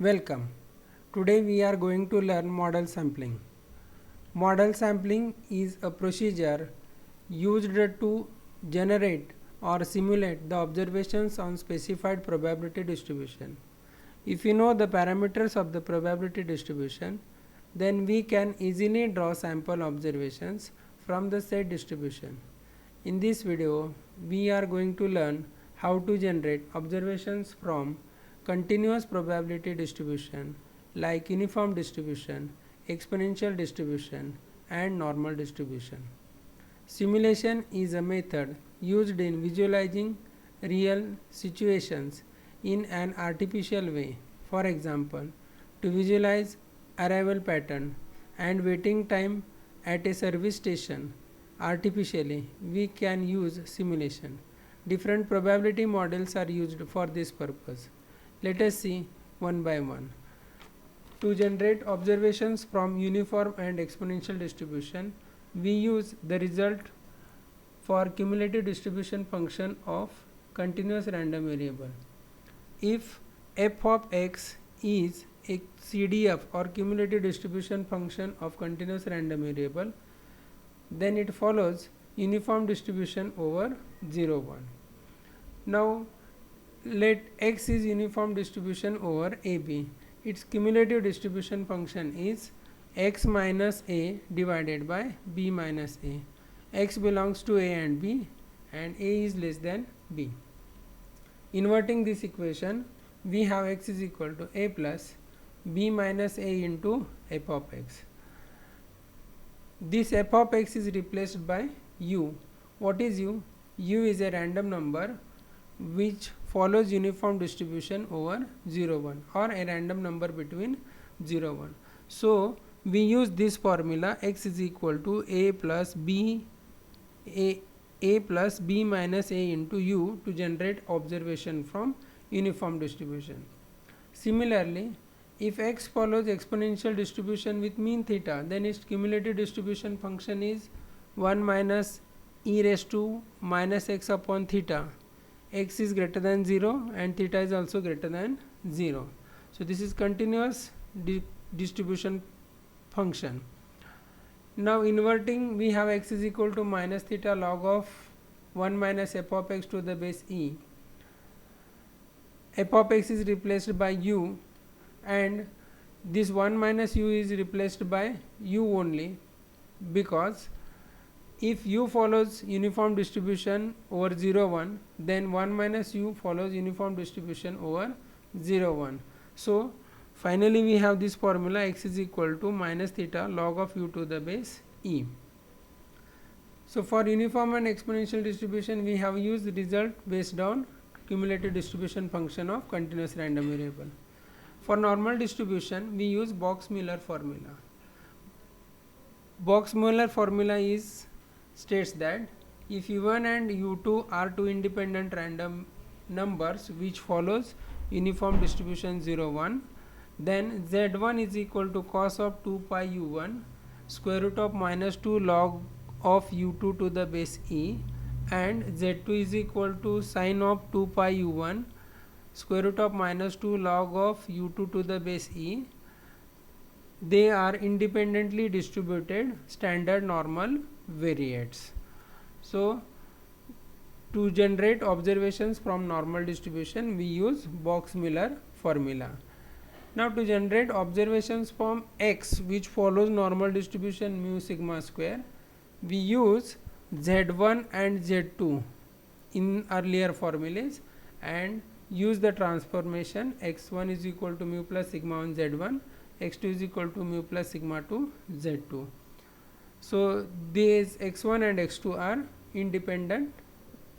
Welcome. Today we are going to learn model sampling. Model sampling is a procedure used to generate or simulate the observations on specified probability distribution. If you know the parameters of the probability distribution, then we can easily draw sample observations from the said distribution. In this video, we are going to learn how to generate observations from continuous probability distribution like uniform distribution, exponential distribution, and normal distribution. Simulation is a method used in visualizing real situations in an artificial way. For example, to visualize arrival pattern and waiting time at a service station artificially, we can use simulation. Different probability models are used for this purpose. Let us see one by one. To generate observations from uniform and exponential distribution, we use the result for cumulative distribution function of continuous random variable. If f of x is a CDF or cumulative distribution function of continuous random variable, then it follows uniform distribution over 0 1. Now let x is uniform distribution over AB. Its cumulative distribution function is x minus a divided by b minus a. X belongs to a and b, and a is less than b. Inverting this equation, we have x is equal to a plus b minus a into f of x. This f of x is replaced by u. What is u? U is a random number which follows uniform distribution over 0 1 or a random number between 0 1. So we use this formula x is equal to a plus b minus a into u to generate observation from uniform distribution. Similarly, if x follows exponential distribution with mean theta, then its cumulative distribution function is 1 minus e raised to minus x upon theta. X is greater than 0 and theta is also greater than 0. So this is continuous distribution function. Now inverting, we have x is equal to minus theta log of 1 minus f of x to the base e. F of x is replaced by u, and this 1 minus u is replaced by u only, because if u follows uniform distribution over 0 1, then 1 minus u follows uniform distribution over 0 1. So finally we have this formula x is equal to minus theta log of u to the base e. So for uniform and exponential distribution, we have used the result based on cumulative distribution function of continuous random variable. For normal distribution, we use Box-Miller formula. Box-Miller formula states that if u1 and u2 are two independent random numbers which follows uniform distribution 0 1, then z1 is equal to cos of 2 pi u1 square root of minus 2 log of u2 to the base e, and z2 is equal to sine of 2 pi u1 square root of minus 2 log of u2 to the base e. They are independently distributed standard normal variates. So to generate observations from normal distribution, we use Box-Miller formula. Now to generate observations from x which follows normal distribution mu sigma square, we use z1 and z2 in earlier formulas and use the transformation x1 is equal to mu plus sigma on z1, x2 is equal to mu plus sigma to z2. So these x1 and x2 are independent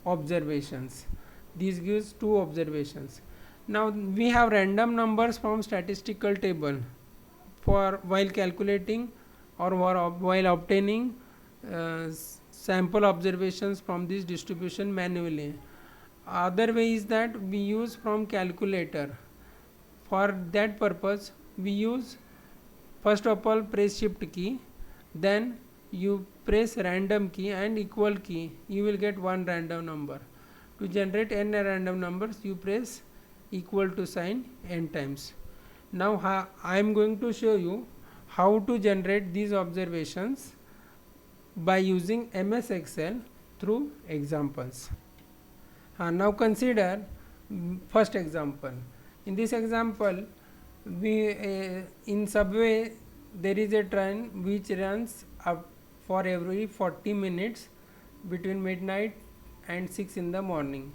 observations. This gives two observations. Now we have random numbers from statistical table for while calculating or while obtaining sample observations from this distribution manually. Other way is that we use from calculator. For that purpose, we use first of all press shift key, then you press random key and equal key, you will get one random number. To generate n random numbers, you press equal to sign n times. Now I am going to show you how to generate these observations by using MS Excel through examples. Now consider first example. In this example, we in subway there is a train which runs up for every 40 minutes between midnight and 6 in the morning.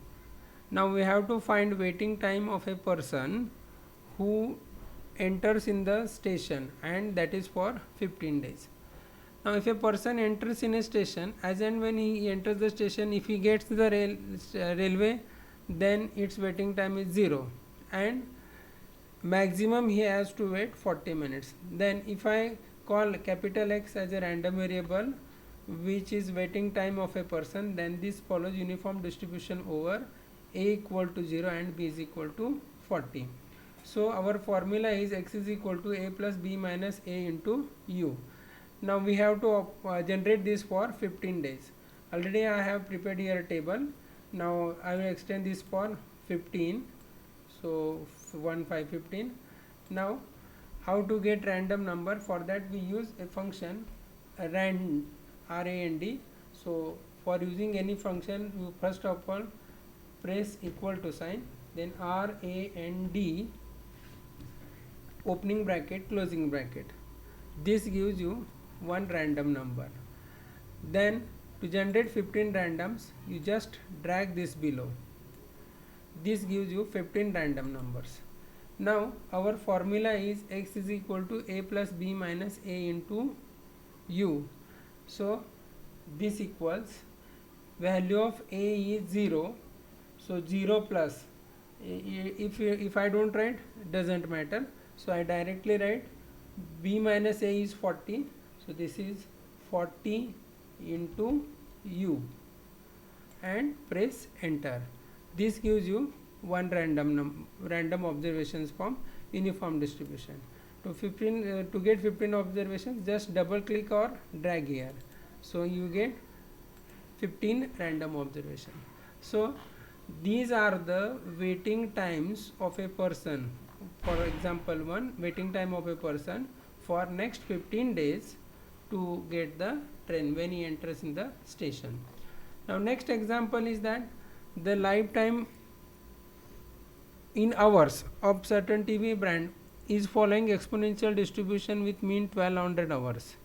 Now we have to find waiting time of a person who enters in the station, and that is for 15 days. Now if a person enters in a station, as and when he enters the station, if he gets the railway, then its waiting time is 0 and maximum he has to wait 40 minutes. Then if I call capital X as a random variable which is waiting time of a person, then this follows uniform distribution over a equal to 0 and b is equal to 40. So our formula is x is equal to a plus b minus a into u. Now we have to generate this for 15 days. Already I have prepared here a table. Now I will extend this for 15. So 1 5 15. Now how to get random number? For that we use a function rand, R-A-N-D. So for using any function, you first of all press equal to sign, then R-A-N-D opening bracket closing bracket. This gives you one random number. Then to generate 15 randoms, you just drag this below. This gives you 15 random numbers. Now our formula is x is equal to a plus b minus a into u. So this equals value of a is 0. So 0 plus, if I don't write, doesn't matter. So I directly write b minus a is 40. So this is 40 into u and press enter. This gives you one random observations from uniform distribution. To get 15 observations, just double click or drag here. So you get 15 random observation. So these are the waiting times of a person. For example 1, waiting time of a person for next 15 days to get the train when he enters in the station. Now next example is that the lifetime in hours of certain TV brand is following exponential distribution with mean 1200 hours.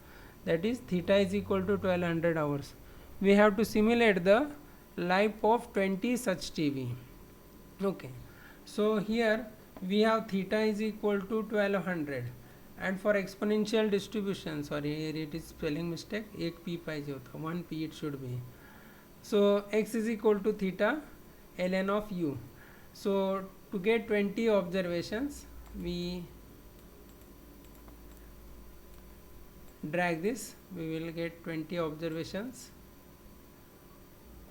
That is theta is equal to 1200 hours. We have to simulate the life of 20 such TV. Okay, so here we have theta is equal to 1200, and for exponential distribution, sorry here it is spelling mistake, एक p पाहिजे होता, 1 p it should be. So x is equal to theta ln of u. So to get 20 observations, we drag this, we will get 20 observations.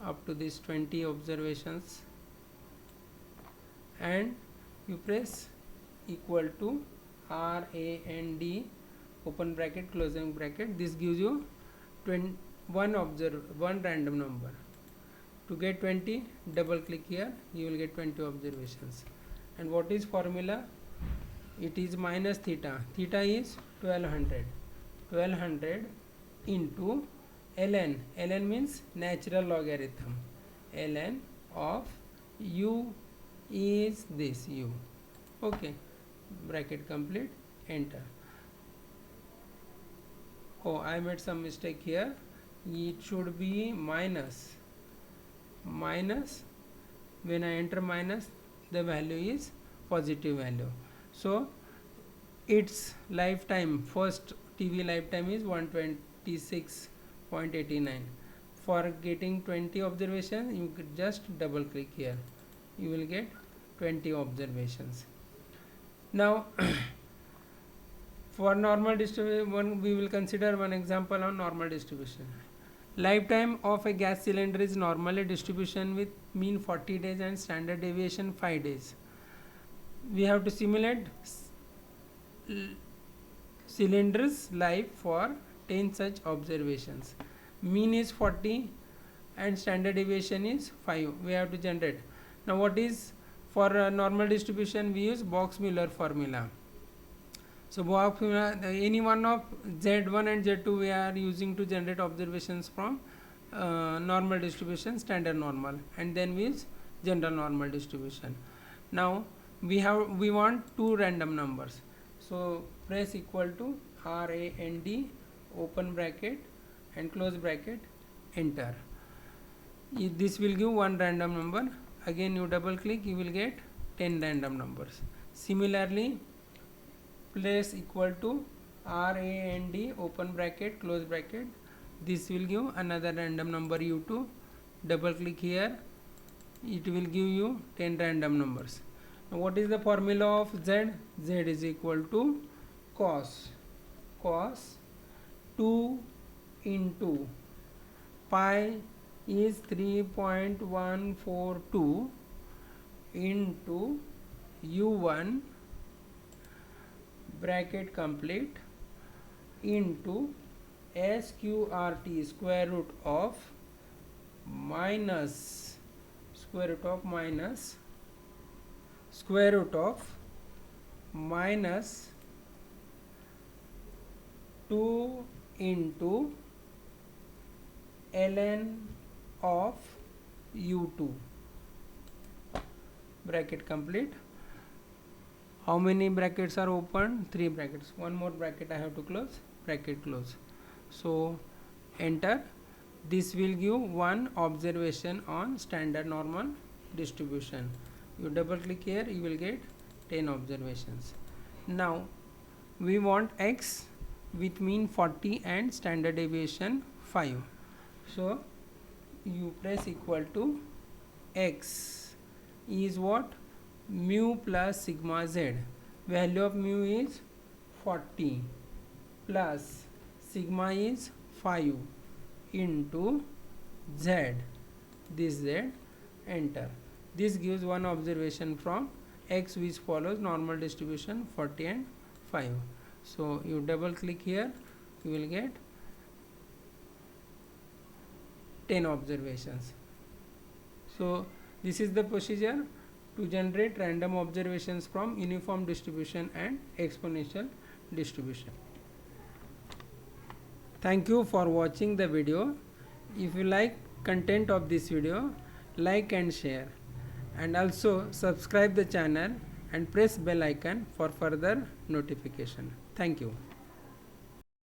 Up to this 20 observations, and you press equal to R-A-N-D open bracket closing bracket. This gives you one random number. To get 20, double click here, you will get 20 observations. And what is formula? It is minus theta. Theta is 1200 into ln. Ln means natural logarithm. Ln of u is this u. Okay, bracket complete, enter. Oh, I made some mistake here. It should be minus. When I enter minus, the value is positive value. So its lifetime, first TV lifetime is 126.89. For getting 20 observations, you could just double click here, you will get 20 observations. Now for normal distribution, we will consider one example on normal distribution. Lifetime of a gas cylinder is normally distribution with mean 40 days and standard deviation 5 days. We have to simulate cylinder's life for 10 such observations. Mean is 40 and standard deviation is 5. We have to generate. Now what is for normal distribution? We use Box-Muller formula. So any one of Z1 and Z2 we are using to generate observations from normal distribution, standard normal, and then we use general normal distribution. Now we want two random numbers. So press equal to RAND open bracket and close bracket, enter. This will give one random number. Again you double click, you will get 10 random numbers. Similarly, place equal to RAND open bracket close bracket, this will give another random number u2. Double click here, it will give you 10 random numbers. Now what is the formula of Z? Z is equal to cos 2 into pi is 3.142 into u1 bracket complete into sqrt square root of minus square root of minus 2 into ln of u2 bracket complete. How many brackets are open? 3 brackets. One more bracket I have to close, bracket close. So enter. This will give one observation on standard normal distribution. You double click here, you will get 10 observations. Now we want x with mean 40 and standard deviation 5. So you press equal to x is what? Mu plus sigma z. Value of mu is 40 plus sigma is 5 into z, this z, enter. This gives one observation from x which follows normal distribution 40 and 5. So you double click here, you will get 10 observations. So this is the procedure to generate random observations from uniform distribution and exponential distribution. Thank you for watching the video. If you like content of this video, like and share, and also subscribe the channel and press bell icon for further notification. Thank you.